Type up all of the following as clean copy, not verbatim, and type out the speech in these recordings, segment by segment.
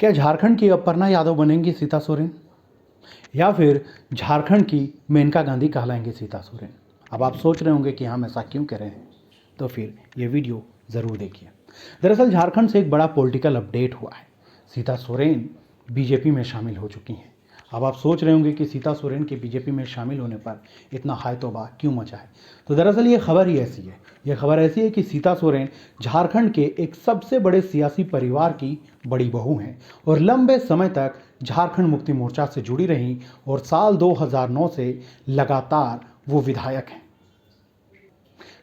क्या झारखंड की अपर्णा यादव बनेंगी सीता सोरेन या फिर झारखंड की मेनका गांधी कहलाएंगे सीता सोरेन? अब आप सोच रहे होंगे कि हम ऐसा क्यों कह रहे हैं, तो फिर ये वीडियो ज़रूर देखिए। दरअसल झारखंड से एक बड़ा पॉलिटिकल अपडेट हुआ है। सीता सोरेन बीजेपी में शामिल हो चुकी हैं। अब आप सोच रहे होंगे कि सीता सोरेन के बीजेपी में शामिल होने पर इतना हाय तौबा क्यों मचा है। तो दरअसल ये खबर ही ऐसी है। यह खबर ऐसी है कि सीता सोरेन झारखंड के एक सबसे बड़े सियासी परिवार की बड़ी बहू हैं और लंबे समय तक झारखंड मुक्ति मोर्चा से जुड़ी रहीं और साल 2009 से लगातार वो विधायक हैं।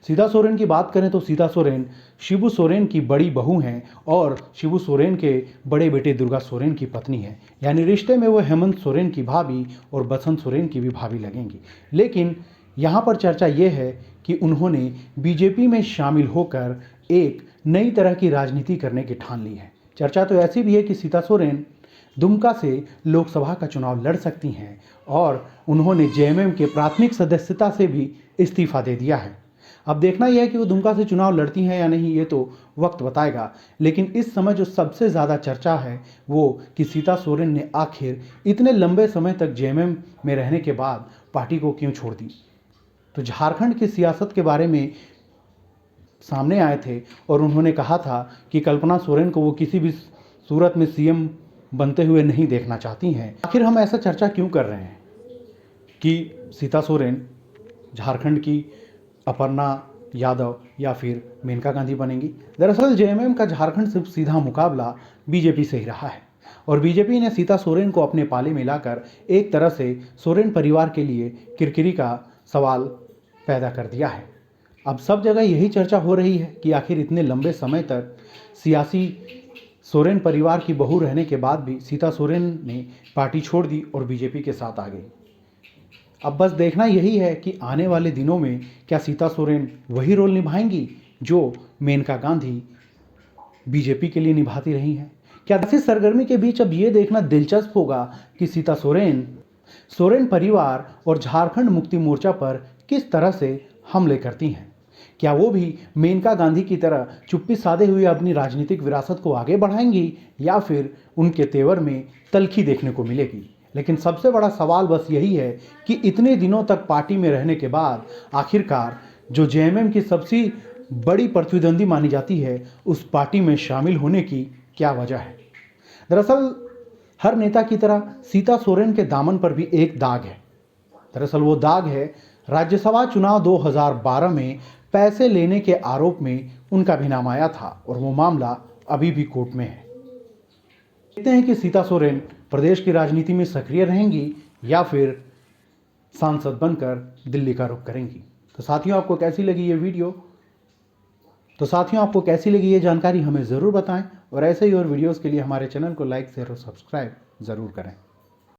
सीता सोरेन की बात करें तो सीता सोरेन शिबू सोरेन की बड़ी बहू हैं और शिबू सोरेन के बड़े बेटे दुर्गा सोरेन की पत्नी है। यानी रिश्ते में वो हेमंत सोरेन की भाभी और बसंत सोरेन की भी भाभी लगेंगी। लेकिन यहाँ पर चर्चा ये है कि उन्होंने बीजेपी में शामिल होकर एक नई तरह की राजनीति करने की ठान ली है। चर्चा तो ऐसी भी है कि सीता सोरेन दुमका से लोकसभा का चुनाव लड़ सकती हैं और उन्होंने जेएमएम के प्राथमिक सदस्यता से भी इस्तीफा दे दिया है। अब देखना यह है कि वो दुमका से चुनाव लड़ती हैं या नहीं, ये तो वक्त बताएगा। लेकिन इस समय जो सबसे ज़्यादा चर्चा है वो कि सीता सोरेन ने आखिर इतने लंबे समय तक जेएमएम में रहने के बाद पार्टी को क्यों छोड़ दी। तो झारखंड की सियासत के बारे में सामने आए थे और उन्होंने कहा था कि कल्पना सोरेन को वो किसी भी सूरत में सीएम बनते हुए नहीं देखना चाहती हैं। आखिर हम ऐसा चर्चा क्यों कर रहे हैं कि सीता सोरेन झारखंड की अपर्णा यादव या फिर मेनका गांधी बनेंगी? दरअसल जेएमएम का झारखंड से सीधा मुकाबला बीजेपी से ही रहा है और बीजेपी ने सीता सोरेन को अपने पाले में लाकर एक तरह से सोरेन परिवार के लिए किरकिरी का सवाल पैदा कर दिया है। अब सब जगह यही चर्चा हो रही है कि आखिर इतने लंबे समय तक सियासी सोरेन परिवार की बहू रहने के बाद भी सीता सोरेन ने पार्टी छोड़ दी और बीजेपी के साथ आ गई। अब बस देखना यही है कि आने वाले दिनों में क्या सीता सोरेन वही रोल निभाएंगी जो मेनका गांधी बीजेपी के लिए निभाती रही हैं। क्या ऐसी सरगर्मी के बीच अब ये देखना दिलचस्प होगा कि सीता सोरेन सोरेन परिवार और झारखंड मुक्ति मोर्चा पर किस तरह से हमले करती हैं। क्या वो भी मेनका गांधी की तरह चुप्पी साधे हुए अपनी राजनीतिक विरासत को आगे बढ़ाएंगी या फिर उनके तेवर में तल्खी देखने को मिलेगी। लेकिन सबसे बड़ा सवाल बस यही है कि इतने दिनों तक पार्टी में रहने के बाद आखिरकार जो जेएमएम की सबसे बड़ी प्रतिद्वंदी मानी जाती है उस पार्टी में शामिल होने की क्या वजह है। दरअसल हर नेता की तरह सीता सोरेन के दामन पर भी एक दाग है। दरअसल वो दाग है राज्यसभा चुनाव 2012 में पैसे लेने के आरोप में उनका भी नाम आया था और वो मामला अभी भी कोर्ट में है। देखते हैं कि सीता सोरेन प्रदेश की राजनीति में सक्रिय रहेंगी या फिर सांसद बनकर दिल्ली का रुख करेंगी। तो साथियों आपको कैसी लगी ये जानकारी हमें ज़रूर बताएं और ऐसे ही और वीडियोस के लिए हमारे चैनल को लाइक शेयर और सब्सक्राइब ज़रूर करें।